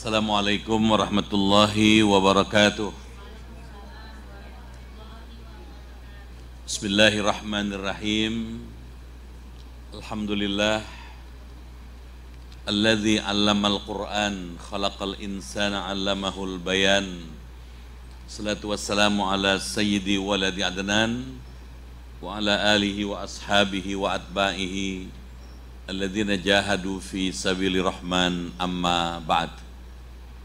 Assalamualaikum warahmatullahi wabarakatuh. Bismillahirrahmanirrahim. Alhamdulillah alladzi 'allamal Qur'an khalaqal insana 'allamahul bayan. Salatu wassalamu ala sayyidi waladi adnan wa ala alihi wa ashabihi wa atba'ihi alladzina jahadu fi sabili rahman, amma ba'd.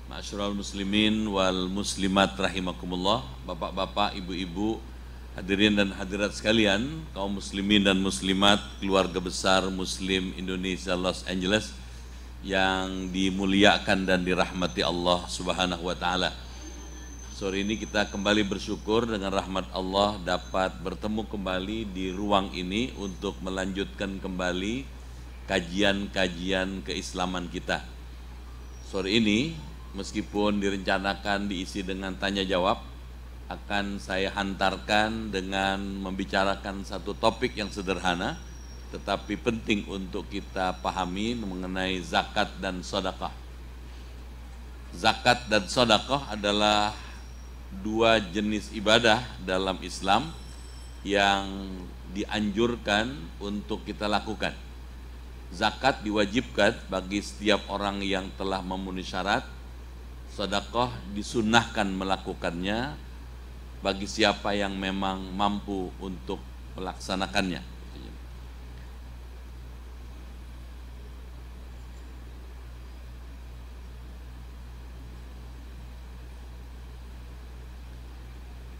Ma'asyiral muslimin wal muslimat rahimakumullah, bapak-bapak, ibu-ibu, hadirin dan hadirat sekalian, kaum muslimin dan muslimat, keluarga besar Muslim Indonesia Los Angeles yang dimuliakan dan dirahmati Allah Subhanahu wa taala. Sore ini kita kembali bersyukur dengan rahmat Allah dapat bertemu kembali di ruang ini untuk melanjutkan kembali kajian-kajian keislaman kita. Sore ini meskipun direncanakan diisi dengan tanya jawab, akan saya hantarkan dengan membicarakan satu topik yang sederhana tetapi penting untuk kita pahami mengenai zakat dan sedekah. Zakat dan sedekah adalah dua jenis ibadah dalam Islam yang dianjurkan untuk kita lakukan. Zakat diwajibkan bagi setiap orang yang telah memenuhi syarat. Sedekah disunnahkan melakukannya bagi siapa yang memang mampu untuk melaksanakannya.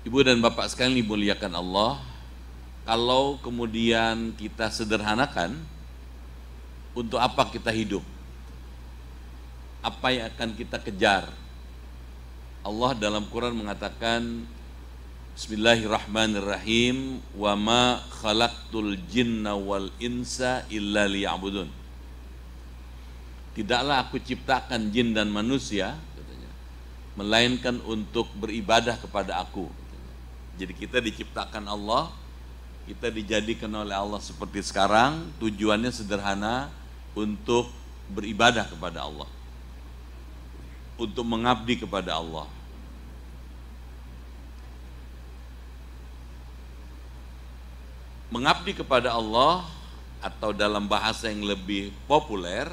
Ibu dan bapak sekalian dimuliakan Allah, kalau kemudian kita sederhanakan, untuk apa kita hidup? Apa yang akan kita kejar? Allah dalam Quran mengatakan, Bismillahirrahmanirrahim, wa ma khalaqtul jinna wal insa illa liya'budun. Tidaklah aku ciptakan jin dan manusia, katanya, melainkan untuk beribadah kepada aku. Jadi kita diciptakan Allah, kita dijadikan oleh Allah seperti sekarang, tujuannya sederhana, untuk beribadah kepada Allah, untuk mengabdi kepada Allah. Mengabdi kepada Allah atau dalam bahasa yang lebih populer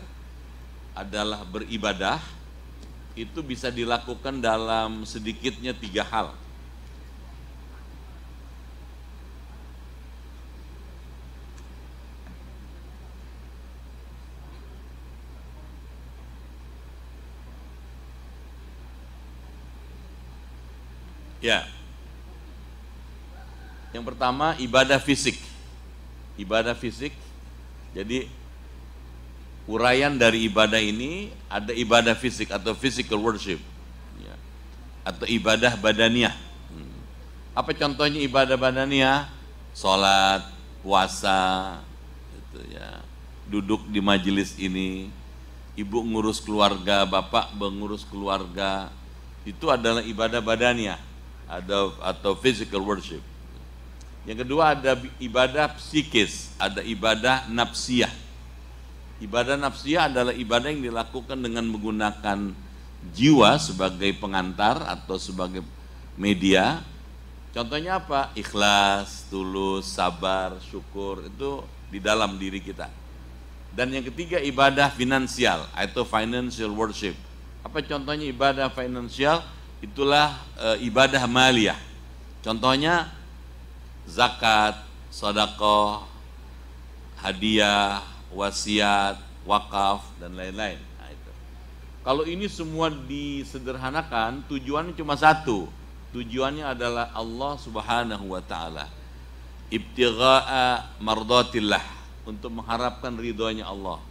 adalah beribadah. Itu bisa dilakukan dalam sedikitnya 3 hal. Ya. Yang pertama, ibadah fisik. Ibadah fisik. Jadi uraian dari ibadah ini ada ibadah fisik atau physical worship, ya, atau ibadah badaniah. Apa contohnya ibadah badaniah? Sholat, puasa, gitu ya. Duduk di majelis ini, ibu ngurus keluarga, bapak mengurus keluarga, itu adalah ibadah badaniah atau physical worship. Yang kedua ada ibadah psikis, ada ibadah nafsiyah. Ibadah nafsiyah adalah ibadah yang dilakukan dengan menggunakan jiwa sebagai pengantar atau sebagai media. Contohnya apa? Ikhlas, tulus, sabar, syukur, itu di dalam diri kita. Dan yang ketiga ibadah finansial atau financial worship. Apa contohnya ibadah finansial? Itulah ibadah maliyah. Contohnya zakat, sedekah, hadiah, wasiat, wakaf, dan lain-lain. Nah, itu. Kalau ini semua disederhanakan, tujuannya cuma satu. Tujuannya adalah Allah Subhanahu wa taala. Ibtigha'a mardatillah, untuk mengharapkan ridhonya Allah.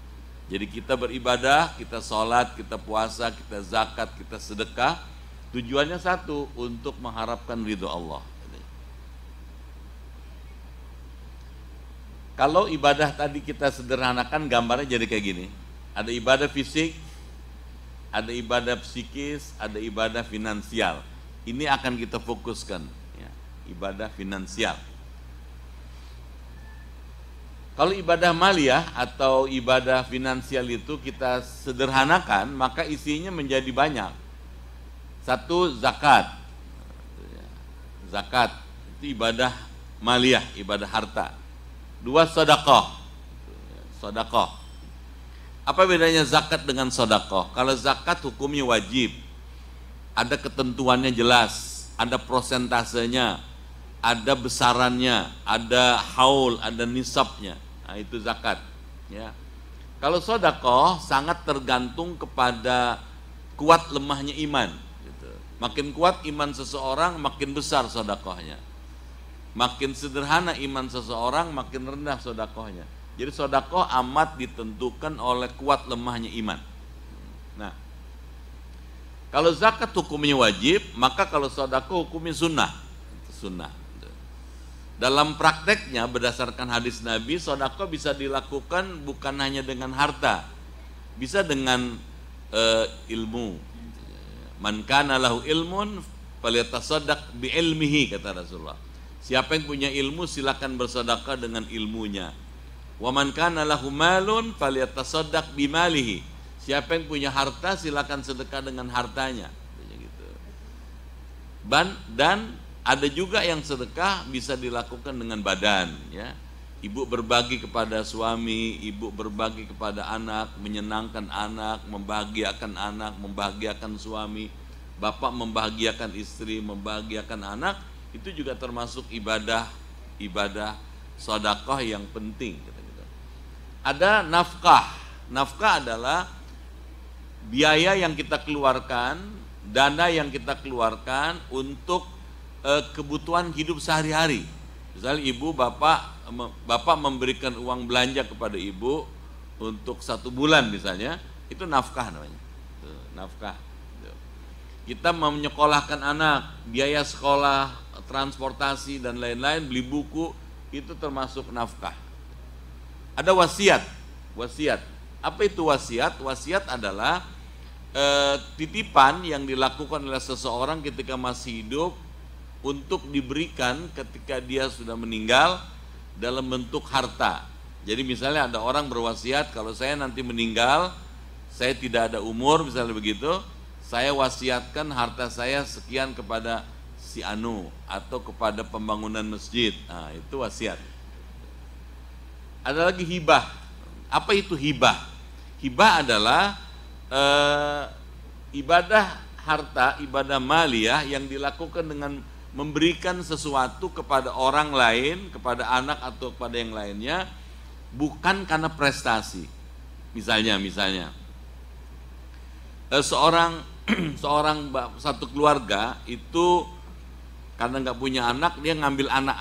Jadi kita beribadah, kita sholat, kita puasa, kita zakat, kita sedekah, tujuannya satu, untuk mengharapkan ridho Allah. Kalau ibadah tadi kita sederhanakan, gambarnya jadi kayak gini. Ada ibadah fisik, ada ibadah psikis, ada ibadah finansial. Ini akan kita fokuskan, ya, ibadah finansial. Kalau ibadah maliyah atau ibadah finansial itu kita sederhanakan, maka isinya menjadi banyak. Satu, zakat. Zakat itu ibadah maliyah, ibadah harta. Dua, sedekah. Sedekah. Apa bedanya zakat dengan sedekah? Kalau zakat hukumnya wajib, ada ketentuannya jelas, ada prosentasenya, ada besarannya, ada haul, ada nisabnya. Nah, itu zakat. Ya. Kalau sedekah sangat tergantung kepada kuat lemahnya iman. Gitu. Makin kuat iman seseorang, makin besar sedekahnya. Makin sederhana iman seseorang, makin rendah sedekahnya. Jadi sedekah amat ditentukan oleh kuat lemahnya iman. Nah, kalau zakat hukumnya wajib, maka kalau sedekah hukumnya sunnah. Sunnah. Dalam prakteknya berdasarkan hadis Nabi, sedekah bisa dilakukan bukan hanya dengan harta, bisa dengan ilmu. Man kana lahu ilmun falyatasaddaq bi ilmihi, kata Rasulullah. Siapa yang punya ilmu silakan bersedekah dengan ilmunya. Wa man kana lahu malun falyatasaddaq bi malihi. Siapa yang punya harta silakan sedekah dengan hartanya. Gitu. Dan ada juga yang sedekah bisa dilakukan dengan badan, ya. Ibu berbagi kepada suami, ibu berbagi kepada anak, menyenangkan anak, membahagiakan anak, membahagiakan suami, bapak membahagiakan istri, membahagiakan anak, itu juga termasuk ibadah sedekah yang penting. Ada nafkah. Nafkah adalah biaya yang kita keluarkan, dana yang kita keluarkan untuk kebutuhan hidup sehari-hari. Misalnya ibu, bapak memberikan uang belanja kepada ibu untuk 1 bulan misalnya, itu nafkah namanya. Nafkah. Kita menyekolahkan anak, biaya sekolah, transportasi dan lain-lain, beli buku, itu termasuk nafkah. Ada wasiat. Wasiat. Apa itu wasiat? Wasiat adalah titipan yang dilakukan oleh seseorang ketika masih hidup untuk diberikan ketika dia sudah meninggal dalam bentuk harta. Jadi misalnya ada orang berwasiat, kalau saya nanti meninggal, saya tidak ada umur, misalnya begitu, saya wasiatkan harta saya sekian kepada si Anu atau kepada pembangunan masjid. Nah, itu wasiat. Ada lagi hibah. Apa itu hibah? Hibah adalah ibadah harta, ibadah maliyah yang dilakukan dengan memberikan sesuatu kepada orang lain, kepada anak atau kepada yang lainnya, bukan karena prestasi. Misalnya satu keluarga itu karena nggak punya anak, dia ngambil anak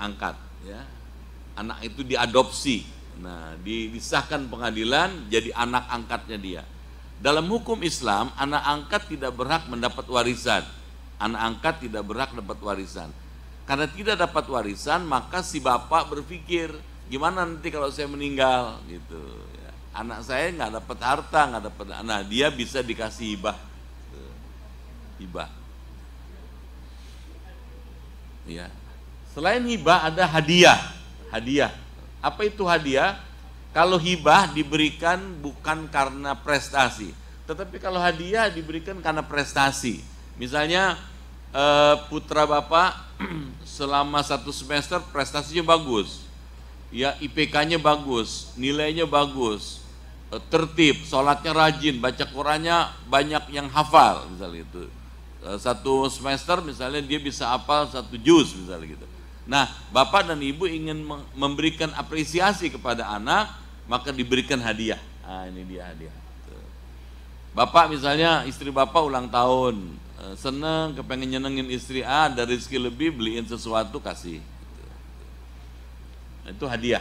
angkat, ya. Anak itu diadopsi, nah disahkan pengadilan jadi anak angkatnya dia. Dalam hukum Islam, anak angkat tidak berhak mendapat warisan. Anak angkat tidak berhak dapat warisan. Karena tidak dapat warisan, maka si bapak berpikir, gimana nanti kalau saya meninggal, gitu. Ya. Anak saya nggak dapat harta, nggak dapat. Nah, dia bisa dikasih hibah. Hibah. Ya. Selain hibah ada hadiah. Hadiah. Apa itu hadiah? Kalau hibah diberikan bukan karena prestasi, tetapi kalau hadiah diberikan karena prestasi. Misalnya putra bapak selama 1 semester prestasinya bagus, ya IPK-nya bagus, nilainya bagus, tertib, sholatnya rajin, baca Qurannya banyak yang hafal, misalnya itu. 1 semester misalnya dia bisa hafal 1 juz misalnya gitu. Nah, bapak dan ibu ingin memberikan apresiasi kepada anak, maka diberikan hadiah. Nah, ini dia hadiah. Bapak misalnya istri bapak ulang tahun, seneng, kepengen nyenengin istri, ada rezeki lebih, beliin sesuatu, kasih. Itu hadiah.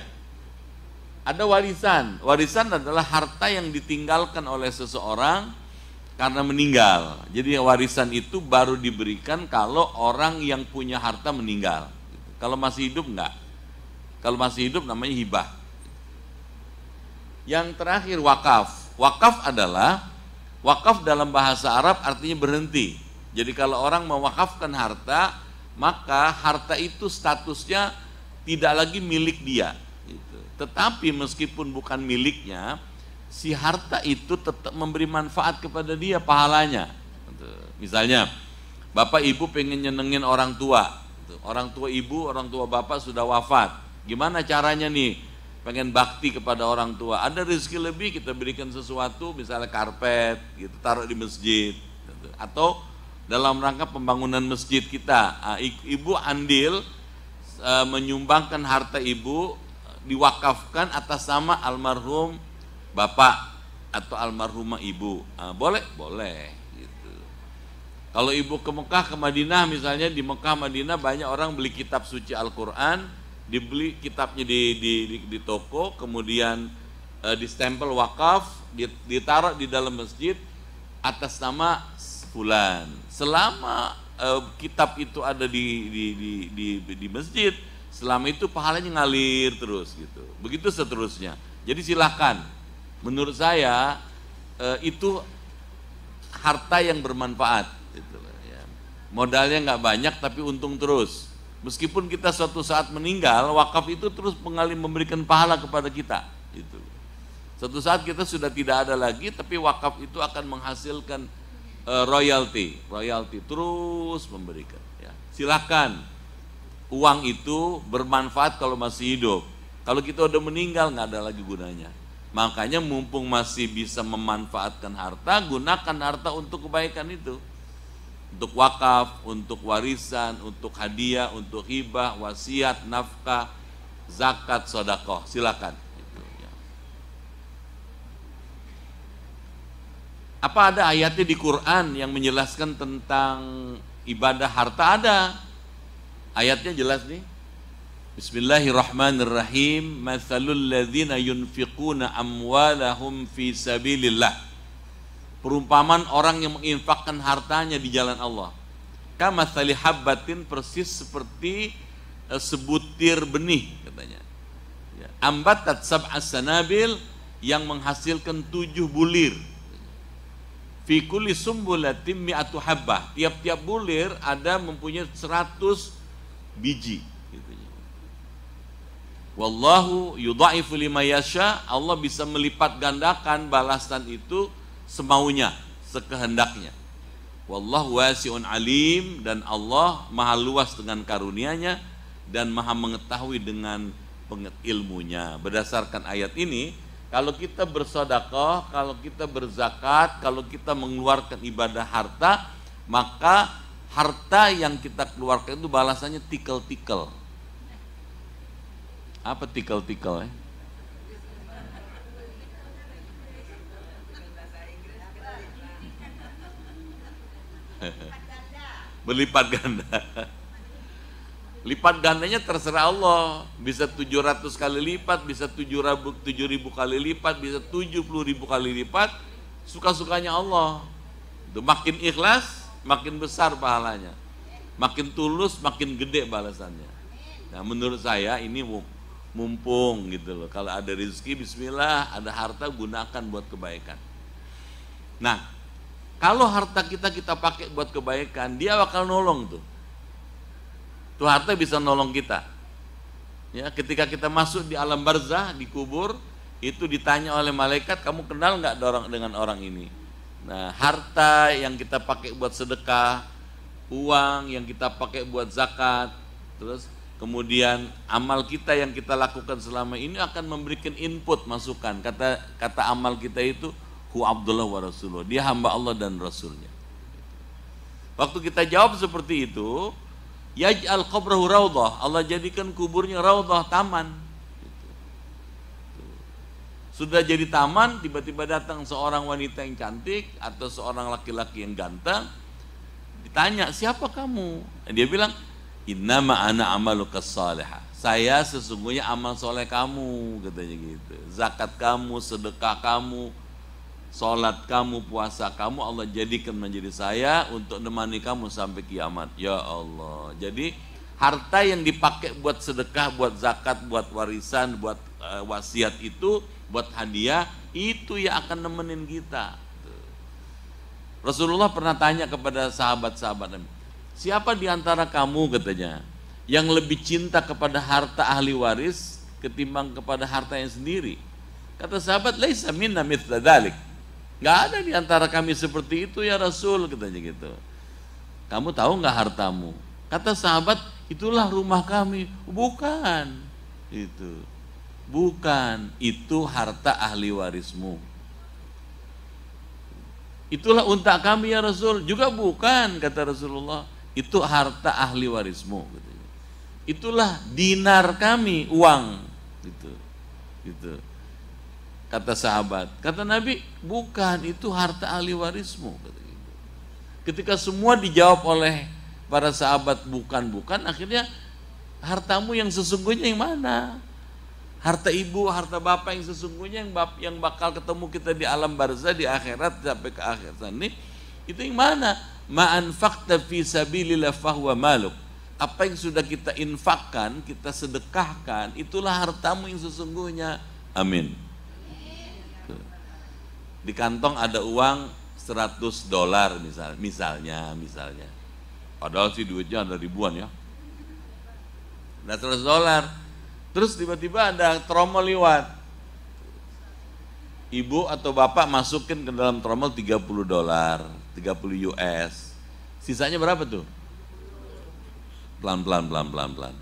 Ada warisan. Warisan adalah harta yang ditinggalkan oleh seseorang karena meninggal. Jadi warisan itu baru diberikan kalau orang yang punya harta meninggal. Kalau masih hidup enggak. Kalau masih hidup namanya hibah. Yang terakhir wakaf. Wakaf adalah, wakaf dalam bahasa Arab artinya berhenti. Jadi kalau orang mewakafkan harta, maka harta itu statusnya tidak lagi milik dia. Gitu. Tetapi meskipun bukan miliknya, si harta itu tetap memberi manfaat kepada dia, pahalanya. Gitu. Misalnya, bapak ibu pengen nyenengin orang tua. Gitu. Orang tua ibu, orang tua bapak sudah wafat. Gimana caranya nih? Pengen bakti kepada orang tua. Ada rezeki lebih, kita berikan sesuatu, misalnya karpet, gitu, taruh di masjid. Gitu. Atau dalam rangka pembangunan masjid kita, ibu andil menyumbangkan harta ibu, diwakafkan atas nama almarhum bapak atau almarhumah ibu. Boleh? Boleh. Gitu. Kalau ibu ke Mekah, ke Madinah misalnya, di Mekah, Madinah banyak orang beli kitab suci Al-Quran, dibeli kitabnya di toko, kemudian distempel wakaf, ditaruh di dalam masjid atas nama fulan. Selama kitab itu ada di masjid, selama itu pahalanya ngalir terus gitu. Begitu seterusnya. Jadi silahkan. Menurut saya itu harta yang bermanfaat. Gitu, ya. Modalnya nggak banyak tapi untung terus. Meskipun kita suatu saat meninggal, wakaf itu terus mengalir memberikan pahala kepada kita. Gitu. Suatu saat kita sudah tidak ada lagi, tapi wakaf itu akan menghasilkan royalti terus memberikan. Ya. Silakan, uang itu bermanfaat kalau masih hidup. Kalau kita udah meninggal nggak ada lagi gunanya. Makanya mumpung masih bisa memanfaatkan harta, gunakan harta untuk kebaikan itu, untuk wakaf, untuk warisan, untuk hadiah, untuk hibah, wasiat, nafkah, zakat, sedekah. Silakan. Apa ada ayatnya di Quran yang menjelaskan tentang ibadah harta? Ada. Ayatnya jelas nih. Bismillahirrahmanirrahim. Matsalul ladzina yunfiquna amwalahum fi sabilillah. Perumpamaan orang yang menginfakkan hartanya di jalan Allah. Kamatsali habbatin, persis seperti sebutir benih katanya. Ya. Ambatat sab'as sanabil, yang menghasilkan 7 bulir. Fi kulli sumbulatin mi'atu habbah. Tiap-tiap bulir ada mempunyai 100 biji. Gitu. Wallahu yudha'ifu liman yasha. Allah bisa melipat gandakan balasan itu semaunya, sekehendaknya. Wallahu wasi'un alim, dan Allah maha luas dengan karunia-Nya dan maha mengetahui dengan ilmunya. Berdasarkan ayat ini, kalau kita bersedekah, kalau kita berzakat, kalau kita mengeluarkan ibadah harta, maka harta yang kita keluarkan itu balasannya tikel-tikel. Apa tikel-tikel? Berlipat ganda. Lipat gandanya terserah Allah, bisa 700 kali lipat, bisa 7.000 kali lipat, bisa 70.000 kali lipat, suka-sukanya Allah. Itu makin ikhlas, makin besar pahalanya. Makin tulus, makin gede balasannya. Nah, menurut saya ini mumpung gitu loh. Kalau ada rezeki, bismillah, ada harta, gunakan buat kebaikan. Nah, kalau harta kita pakai buat kebaikan, dia bakal nolong tuh. Tuh harta bisa nolong kita. Ya, ketika kita masuk di alam barzah, di kubur, itu ditanya oleh malaikat, kamu kenal nggak dengan orang ini? Nah, harta yang kita pakai buat sedekah, uang yang kita pakai buat zakat, terus kemudian amal kita yang kita lakukan selama ini akan memberikan input, masukan. Kata amal kita itu, hu Abdullah wa Rasulullah, dia hamba Allah dan Rasulnya. Waktu kita jawab seperti itu, yaj'al qabrahu raudhah, Allah jadikan kuburnya raudhah, taman. Sudah jadi taman, tiba-tiba datang seorang wanita yang cantik atau seorang laki-laki yang ganteng, ditanya, siapa kamu? Dan dia bilang, innama ana amalukas salihah, saya sesungguhnya amal soleh kamu, katanya gitu. Zakat kamu, sedekah kamu, sholat kamu, puasa kamu, Allah jadikan menjadi saya untuk menemani kamu sampai kiamat. Ya Allah. Jadi harta yang dipakai buat sedekah, buat zakat, buat warisan, buat wasiat itu, buat hadiah, itu yang akan nemenin kita. Rasulullah pernah tanya kepada sahabat-sahabat, siapa di antara kamu, katanya, yang lebih cinta kepada harta ahli waris ketimbang kepada harta yang sendiri. Kata sahabat, laisa minna mithla dzalik. Enggak ada di antara kami seperti itu ya Rasul, katanya gitu. Kamu tahu enggak hartamu? Kata sahabat, itulah rumah kami. Bukan. Itu. Bukan, itu harta ahli warismu. Itulah unta kami ya Rasul. Juga bukan, kata Rasulullah. Itu harta ahli warismu. Itulah dinar kami, uang. Gitu. Kata sahabat. Kata Nabi, bukan, itu harta ahli warismu. Ketika semua dijawab oleh para sahabat bukan, akhirnya hartamu yang sesungguhnya yang mana? Harta ibu, harta bapak yang sesungguhnya yang bakal ketemu kita di alam barzah, di akhirat sampai ke akhir sana, itu yang mana? Ma anfaqta fi sabilillah fahuwa maluk. Apa yang sudah kita infakkan, kita sedekahkan, itulah hartamu yang sesungguhnya. Amin. Di kantong ada uang $100 misalnya. Padahal sih duitnya ada ribuan ya. Nah $100. Terus tiba-tiba ada tromol lewat. Ibu atau bapak masukin ke dalam tromol $30, 30 US. Sisanya berapa tuh? Pelan-pelan.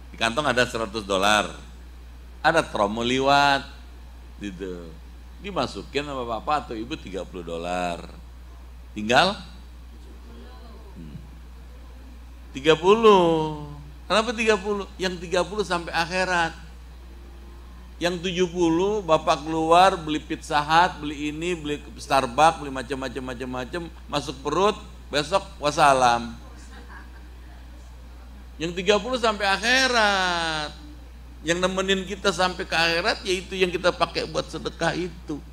Di kantong ada $100. Ada tromol liwat. Gitu. Dimasukin sama bapak atau ibu $30. Tinggal 30. Kenapa 30? Yang 30 sampai akhirat. Yang 70 bapak keluar beli Pizza Hut, beli ini, beli Starbucks, beli macam-macam, masuk perut, besok wassalam. Yang 30 sampai akhirat. Yang nemenin kita sampai ke akhirat yaitu yang kita pakai buat sedekah itu.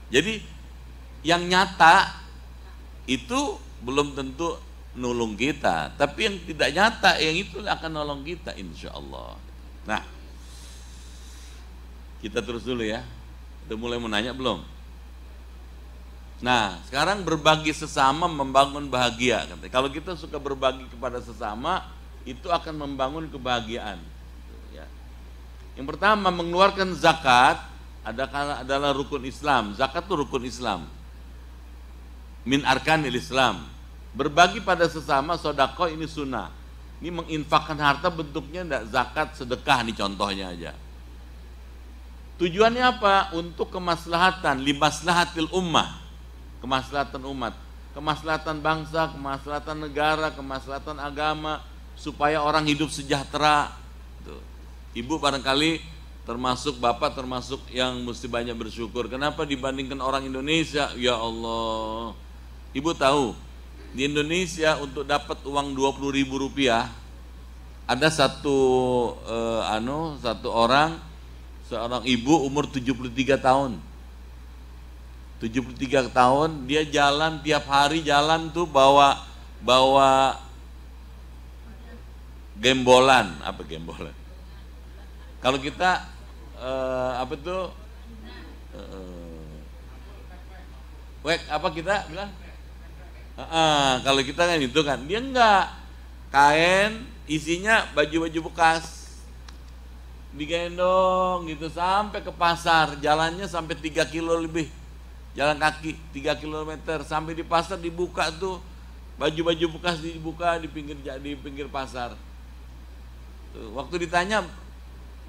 Jadi yang nyata itu belum tentu nolong kita, tapi yang tidak nyata yang itu akan nolong kita insya Allah. Nah, kita terus dulu ya. Udah mulai mau nanya belum? Nah, sekarang berbagi sesama membangun bahagia. Kalau kita suka berbagi kepada sesama, itu akan membangun kebahagiaan. Yang pertama, mengeluarkan zakat adalah rukun Islam. Zakat itu rukun Islam. Min arkanil Islam. Berbagi pada sesama, sedekah ini sunnah. Ini menginfakkan harta bentuknya enggak zakat, sedekah nih contohnya aja. Tujuannya apa? Untuk kemaslahatan, limaslahatil ummah. Kemaslahatan umat, kemaslahatan bangsa, kemaslahatan negara, kemaslahatan agama, supaya orang hidup sejahtera. Tuh. Ibu barangkali termasuk bapak termasuk yang mesti banyak bersyukur. Kenapa dibandingkan orang Indonesia? Ya Allah, ibu tahu di Indonesia untuk dapat uang Rp20.000 ada satu seorang ibu umur 73 tahun. 73 tahun dia jalan tiap hari jalan tuh bawa gembolan. Apa gembolan? Kalau kita apa tuh apa kita bilang? Kalau kita kan itu kan dia enggak, kain isinya baju-baju bekas digendong gitu sampai ke pasar, jalannya sampai 3 kilo lebih. Jalan kaki 3 km sampai di pasar dibuka tuh baju-baju bekas dibuka di pinggir pasar. Tuh, waktu ditanya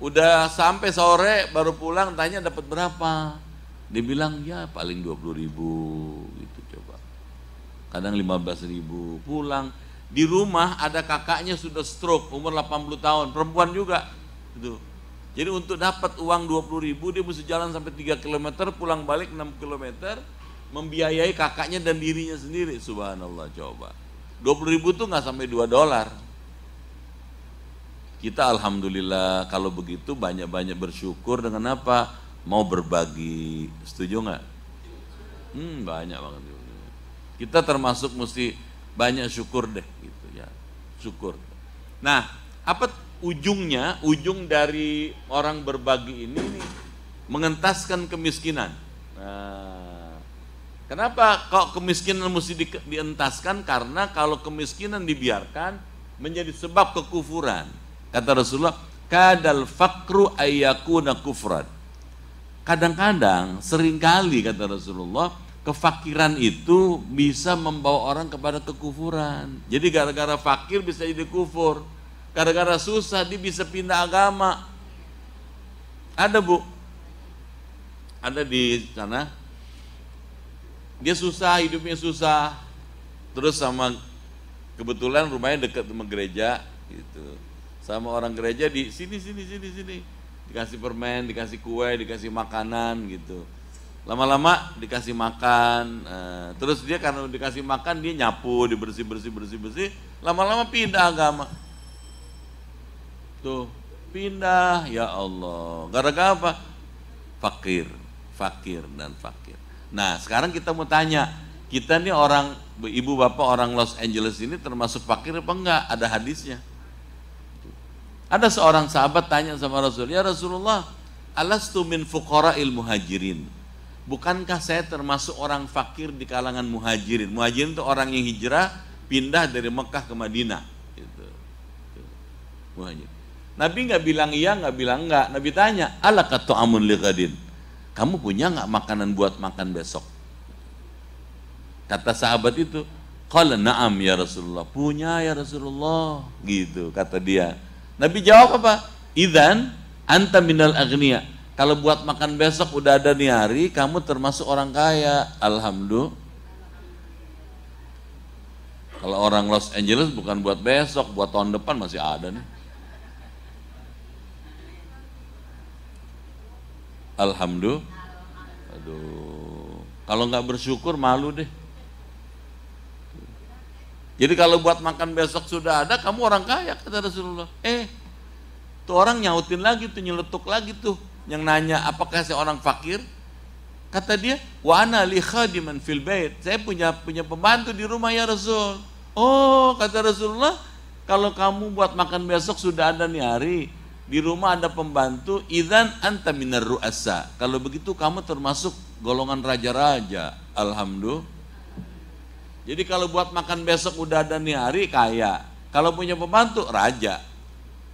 udah sampai sore baru pulang, tanya dapat berapa? Dia bilang ya paling 20.000 gitu coba. Kadang 15.000. Pulang di rumah ada kakaknya sudah stroke umur 80 tahun, perempuan juga. Gitu. Jadi untuk dapat uang 20.000 dia mesti jalan sampai 3 km, pulang balik 6 km, membiayai kakaknya dan dirinya sendiri. Subhanallah coba. 20.000 tuh nggak sampai $2. Kita alhamdulillah kalau begitu banyak-banyak bersyukur dengan apa? Mau berbagi. Setuju nggak? Banyak banget. Kita termasuk mesti banyak syukur deh gitu ya. Syukur. Nah, apa ujung dari orang berbagi ini nih, mengentaskan kemiskinan. Nah, Kenapa kok kemiskinan mesti dientaskan? Karena kalau kemiskinan dibiarkan menjadi sebab kekufuran. Kata Rasulullah, kadal fakru ayyakuna kufran. Kadang-kadang, seringkali kata Rasulullah, kefakiran itu bisa membawa orang kepada kekufuran. Jadi gara-gara fakir bisa jadi kufur. Gara-gara susah dia bisa pindah agama. Ada bu, ada di sana. Dia susah, hidupnya susah. Terus sama kebetulan rumahnya dekat sama gereja, gitu. Sama orang gereja di sini. Dikasih permen, dikasih kue, dikasih makanan gitu. Lama-lama dikasih makan, terus dia karena dikasih makan dia nyapu, dibersih. Lama-lama pindah agama. Tuh, pindah, ya Allah. Gara-gara apa? Fakir. Nah, sekarang kita mau tanya, kita nih orang, ibu bapak orang Los Angeles ini termasuk fakir apa enggak? Ada hadisnya. Ada seorang sahabat tanya sama Rasul, ya Rasulullah, alastu min fuqara'il muhajirin. Bukankah saya termasuk orang fakir di kalangan muhajirin? Muhajirin itu orang yang hijrah, pindah dari Mekah ke Madinah. Gitu. Muhajir. Nabi nggak bilang iya, nggak bilang enggak. Nabi tanya, ala katu'amun liqadin. Kamu punya nggak makanan buat makan besok? Kata sahabat itu, qala na'am ya Rasulullah. Punya ya Rasulullah. Gitu kata dia. Nabi jawab apa? Idzan anta minal agniya. Kalau buat makan besok udah ada nih hari, kamu termasuk orang kaya. Alhamdulillah. Kalau orang Los Angeles bukan buat besok, buat tahun depan masih ada nih. Alhamdulillah. Aduh. Kalau nggak bersyukur malu deh. Jadi kalau buat makan besok sudah ada, kamu orang kaya kata Rasulullah. Tuh orang nyautin lagi tuh, nyeletuk lagi tuh. Yang nanya, apakah saya orang fakir? Kata dia, wa ana li khadiman fil bait. Saya punya pembantu di rumah ya Rasul. Oh, kata Rasulullah, kalau kamu buat makan besok sudah ada nih hari, di rumah ada pembantu, idzan anta minar ru'asa. Kalau begitu kamu termasuk golongan raja-raja. Alhamdulillah. Jadi kalau buat makan besok udah ada nih hari, kaya. Kalau punya pembantu, raja.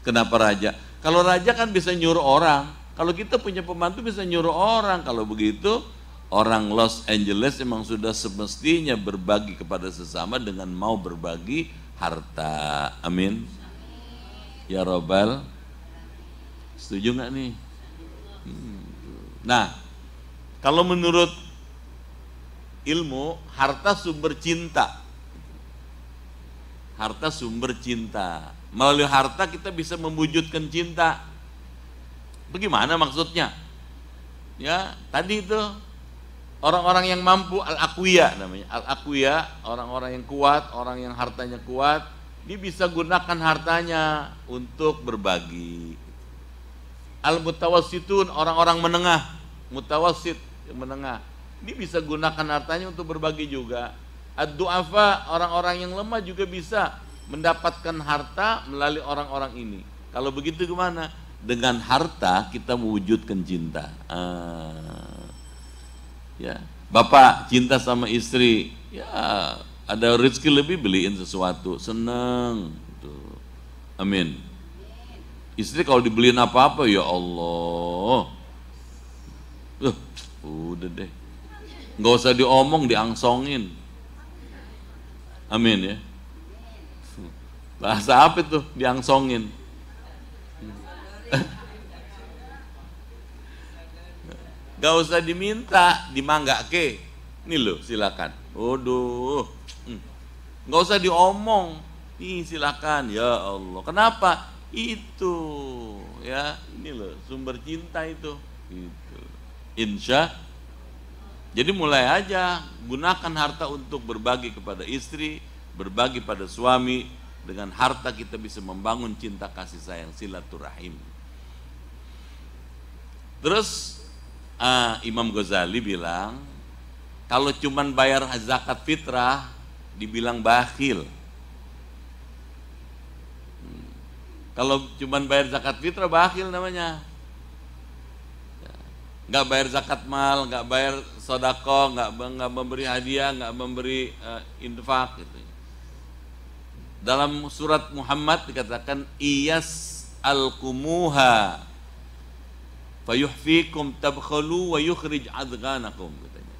Kenapa raja? Kalau raja kan bisa nyuruh orang. Kalau kita punya pembantu bisa nyuruh orang. Kalau begitu, orang Los Angeles memang sudah semestinya berbagi kepada sesama dengan mau berbagi harta. Amin. Ya Rabbal. Setuju nggak nih? Nah, kalau menurut ilmu, harta sumber cinta. Harta sumber cinta. Melalui harta kita bisa mewujudkan cinta. Bagaimana maksudnya? Ya, tadi itu orang-orang yang mampu, al-aqwiya namanya. Al-aqwiya, orang-orang yang kuat, orang yang hartanya kuat, dia bisa gunakan hartanya untuk berbagi. Al-mutawassitun, orang-orang menengah, mutawassit, yang menengah, dia bisa gunakan hartanya untuk berbagi juga. Ad-du'afa, orang-orang yang lemah juga bisa mendapatkan harta melalui orang-orang ini. Kalau begitu gimana? Dengan harta kita mewujudkan cinta. Ya, bapak cinta sama istri, ya ada rezeki lebih beliin sesuatu, seneng. Amin. Istri kalau dibeliin apa-apa, ya Allah, udah deh, nggak usah diomong, diangsongin. Amin ya. Bahasa apa itu diangsongin? Gak usah diminta, dimanggake. Ini loh, silakan. Waduh, gak usah diomong. Nih silakan, ya Allah. Kenapa? Itu, ya, ini loh sumber cinta itu. Gitu. Insya. Jadi mulai aja gunakan harta untuk berbagi kepada istri, berbagi pada suami. Dengan harta kita bisa membangun cinta kasih sayang, silaturahim. Terus Imam Ghazali bilang, kalau cuman bayar zakat fitrah dibilang bakhil. Kalau cuman bayar zakat fitrah bakhil namanya. Nggak bayar zakat mal, nggak bayar sodako, nggak memberi hadiah, nggak memberi infak gitu. Dalam surat Muhammad dikatakan iyas al-kumuha fayuhfikum tabkhalu wa yukhrij adghanakum katanya.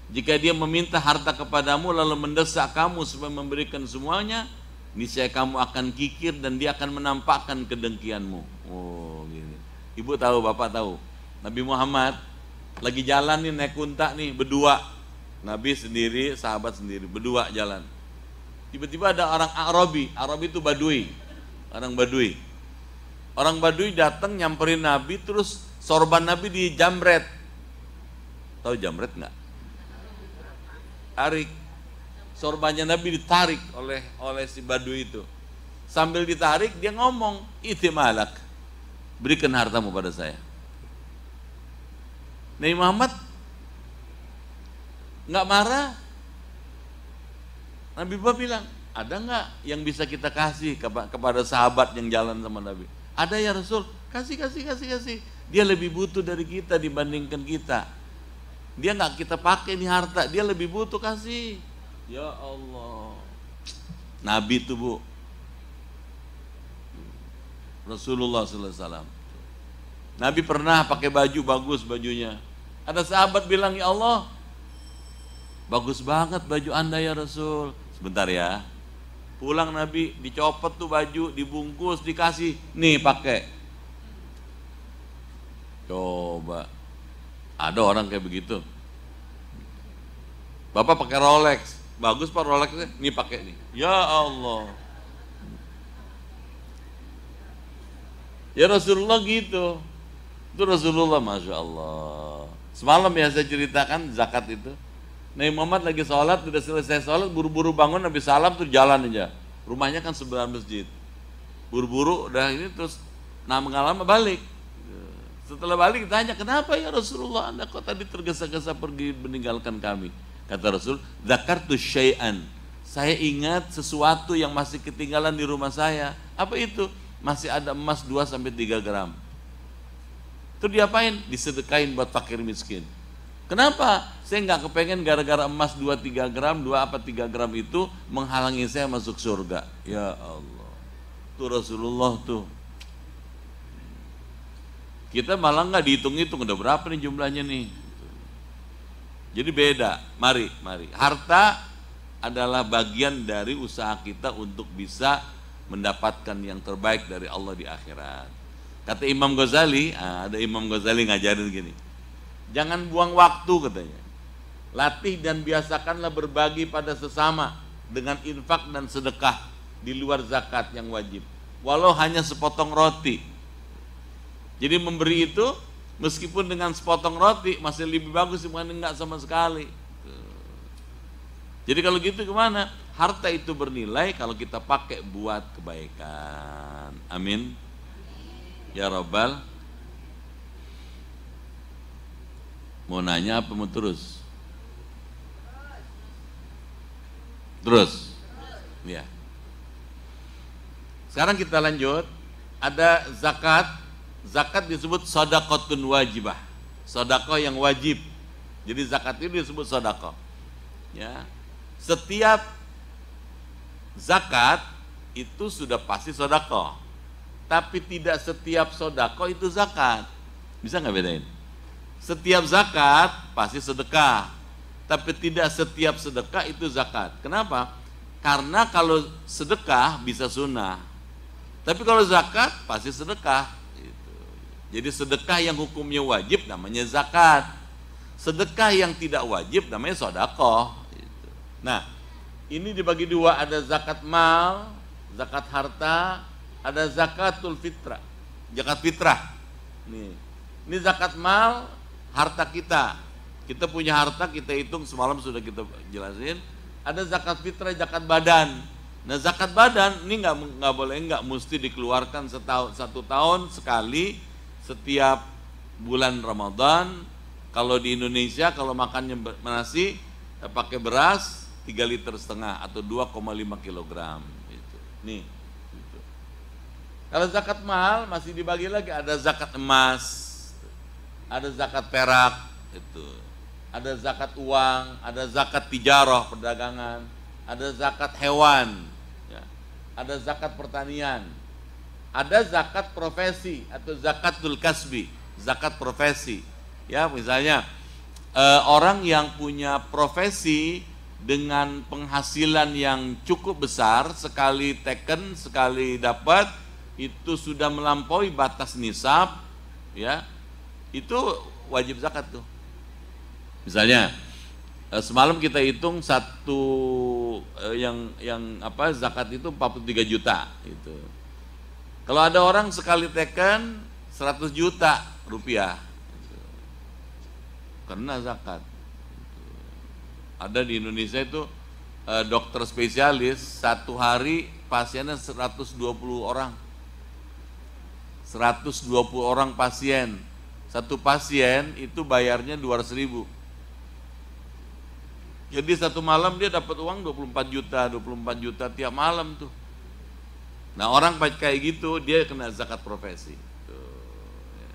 Jika dia meminta harta kepadamu lalu mendesak kamu supaya memberikan semuanya, niscaya kamu akan kikir dan dia akan menampakkan kedengkianmu. Oh, gini. Ibu tahu, bapak tahu. Nabi Muhammad lagi jalan nih naik unta nih berdua. Nabi sendiri, sahabat sendiri, berdua jalan. Tiba-tiba ada orang Arabi itu Badui, orang Badui. Orang Badui datang nyamperin Nabi, terus sorban Nabi dijamret. Tahu jamret nggak? Tarik. Sorbannya Nabi ditarik oleh si Badui itu. Sambil ditarik dia ngomong, "Iti malak, berikan hartamu pada saya." Nabi Muhammad nggak marah. Nabi bilang, ada nggak yang bisa kita kasih kepada sahabat yang jalan sama Nabi? Ada ya Rasul, kasih. Dia lebih butuh dari kita dibandingkan kita. Dia nggak kita pakai nih harta, dia lebih butuh, kasih. Ya Allah, Nabi itu Bu, Rasulullah SAW. Nabi pernah pakai baju bagus bajunya. Ada sahabat bilang, ya Allah, bagus banget baju Anda ya Rasul. Sebentar ya. Pulang Nabi dicopot tuh baju, dibungkus, dikasih, nih pakai. Coba, ada orang kayak begitu. Bapak pakai Rolex, bagus Pak Rolexnya, nih pakai nih. Ya Allah. Ya Rasulullah gitu. Itu Rasulullah, Masya Allah. Semalam ya saya ceritakan zakat itu. Nabi Muhammad lagi sholat, udah selesai sholat, buru-buru bangun, Nabi salam tuh jalan aja. Rumahnya kan sebelah masjid. Buru-buru udah ini terus lama balik. Setelah balik ditanya, kenapa ya Rasulullah, Anda kok tadi tergesa-gesa pergi meninggalkan kami? Kata Rasul, zakartu syai'an. Saya ingat sesuatu yang masih ketinggalan di rumah saya. Apa itu? Masih ada emas 2-3 gram. Itu diapain? Disedekain buat fakir miskin. Kenapa? Saya nggak kepengen gara-gara emas 2-3 gram, 2-3 gram itu menghalangi saya masuk surga. Ya Allah. Itu Rasulullah tuh. Kita malah nggak dihitung-hitung, udah berapa nih jumlahnya nih. Jadi beda. Mari. Harta adalah bagian dari usaha kita untuk bisa mendapatkan yang terbaik dari Allah di akhirat. Kata Imam Ghazali, ada Imam Ghazali ngajarin gini. Jangan buang waktu katanya. Latih dan biasakanlah berbagi pada sesama dengan infak dan sedekah di luar zakat yang wajib. Walau hanya sepotong roti. Jadi memberi itu meskipun dengan sepotong roti masih lebih bagus dibanding enggak sama sekali. Jadi kalau gitu kemana? Harta itu bernilai kalau kita pakai buat kebaikan. Amin. Ya Rabbal. Mau nanya apa mau terus? Terus? Ya. Sekarang kita lanjut. Ada zakat. Zakat disebut shadaqatun wajibah. Sedekah yang wajib. Jadi zakat itu disebut sedekah. Ya. Setiap zakat itu sudah pasti sedekah. Tapi tidak setiap sedekah itu zakat. Bisa nggak bedain? Setiap zakat pasti sedekah, tapi tidak setiap sedekah itu zakat. Kenapa? Karena kalau sedekah bisa sunnah, tapi kalau zakat pasti sedekah. Jadi sedekah yang hukumnya wajib namanya zakat, sedekah yang tidak wajib namanya sedekah. Nah, ini dibagi dua, ada zakat mal, zakat harta, ada zakatul fitrah, zakat fitrah. Ini zakat mal, harta kita punya harta, kita hitung semalam sudah kita jelasin. Ada zakat fitrah, zakat badan. Nah zakat badan ini nggak mesti dikeluarkan satu tahun sekali setiap bulan Ramadan. Kalau di Indonesia kalau makannya nasi pakai beras 3,5 liter atau 2,5 kilogram. Gitu. Nih. Gitu. Kalau zakat mahal masih dibagi lagi, ada zakat emas, ada zakat perak, itu. ada zakat uang, ada zakat tijarah, perdagangan, ada zakat hewan, ya, ada zakat pertanian, ada zakat profesi atau zakatul kasbi, zakat profesi. Ya, misalnya orang yang punya profesi dengan penghasilan yang cukup besar, sekali teken, sekali dapat, itu sudah melampaui batas nisab, ya, itu wajib zakat tuh. Misalnya semalam kita hitung satu yang zakat itu 43 juta gitu. Kalau ada orang sekali teken 100 juta rupiah gitu, kena zakat. Ada di Indonesia itu dokter spesialis satu hari pasiennya 120 orang. 120 orang pasien. Satu pasien itu bayarnya 200.000. Jadi satu malam dia dapat uang 24 juta tiap malam tuh. Nah, orang kayak gitu dia kena zakat profesi. Tuh, ya.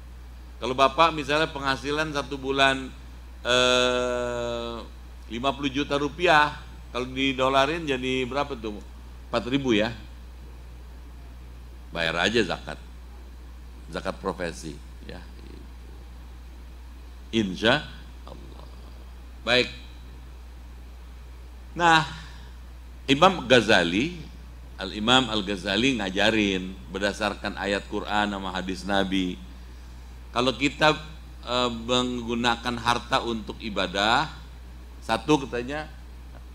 Kalau bapak misalnya penghasilan satu bulan 50 juta rupiah, kalau didolarin jadi berapa tuh? 4.000 ya. Bayar aja zakat. Zakat profesi, ya. Insya Allah. Baik. Nah, Imam Ghazali, Al-Imam Al-Ghazali ngajarin berdasarkan ayat Quran sama hadis Nabi. Kalau kita menggunakan harta untuk ibadah, satu katanya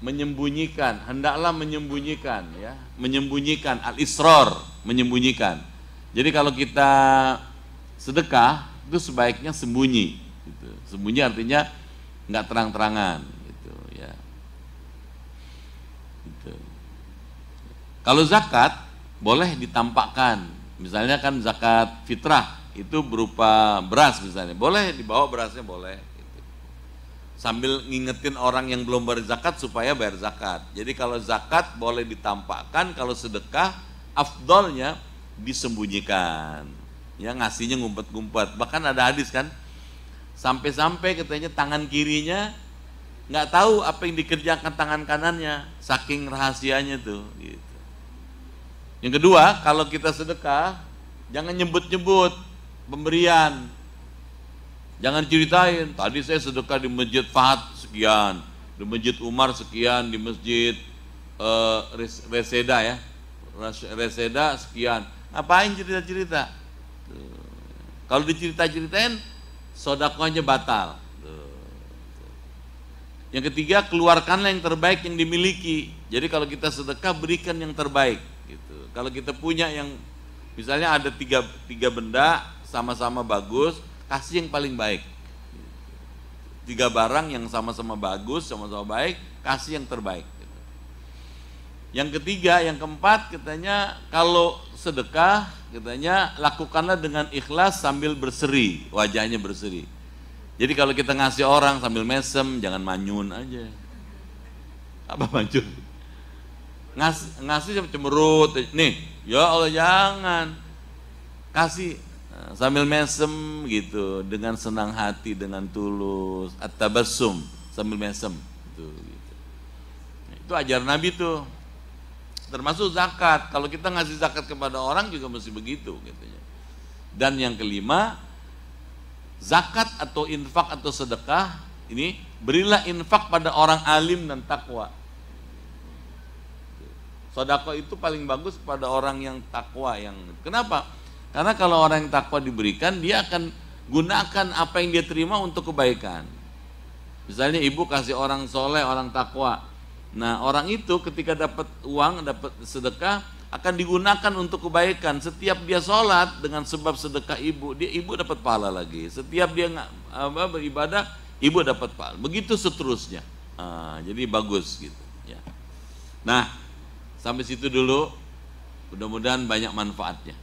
menyembunyikan, hendaklah menyembunyikan, ya, menyembunyikan, al-israr, menyembunyikan. Jadi kalau kita sedekah itu sebaiknya sembunyi, gitu. Sembunyi artinya nggak terang-terangan, gitu, ya. Gitu. Kalau zakat boleh ditampakkan, misalnya kan zakat fitrah itu berupa beras misalnya, boleh dibawa berasnya boleh. Gitu. Sambil ngingetin orang yang belum berzakat supaya bayar zakat. Jadi kalau zakat boleh ditampakkan, kalau sedekah afdolnya disembunyikan, ya, ngasihnya ngumpet-ngumpet. Bahkan ada hadis kan, sampai-sampai katanya tangan kirinya nggak tahu apa yang dikerjakan tangan kanannya, saking rahasianya tuh. Gitu. Yang kedua, kalau kita sedekah jangan nyebut-nyebut pemberian, jangan ceritain tadi saya sedekah di masjid Fahad sekian, di masjid Umar sekian, di masjid Reseda, ya, Reseda sekian. Ngapain cerita-cerita? Kalau dicerita-ceritain, sedekahnya batal. Yang ketiga, keluarkanlah yang terbaik yang dimiliki. Jadi kalau kita sedekah, berikan yang terbaik. Gitu. Kalau kita punya yang, misalnya ada tiga benda sama-sama bagus, kasih yang paling baik. 3 barang yang sama-sama bagus, sama-sama baik, kasih yang terbaik. Yang ketiga, yang keempat, katanya kalau sedekah, katanya lakukanlah dengan ikhlas sambil berseri, wajahnya berseri. Jadi kalau kita ngasih orang sambil mesem, jangan manyun aja. Apa manyun? Ngasih cemberut, nih, ya Allah jangan. Kasih sambil mesem gitu, dengan senang hati, dengan tulus, at-tabassum, sambil mesem. Gitu. Itu ajaran Nabi tuh. Termasuk zakat. Kalau kita ngasih zakat kepada orang juga mesti begitu, katanya. Dan yang kelima, zakat atau infak atau sedekah ini berilah infak pada orang alim dan takwa. Sedekah itu paling bagus pada orang yang takwa. Kenapa? Karena kalau orang yang takwa diberikan, dia akan gunakan apa yang dia terima untuk kebaikan. Misalnya ibu kasih orang soleh, orang takwa. Nah, orang itu ketika dapat uang, dapat sedekah, akan digunakan untuk kebaikan. Setiap dia sholat dengan sebab sedekah ibu dapat pahala lagi. Setiap dia beribadah, ibu dapat pahala. Begitu seterusnya. Jadi bagus gitu. Ya. Nah, sampai situ dulu. Mudah-mudahan banyak manfaatnya.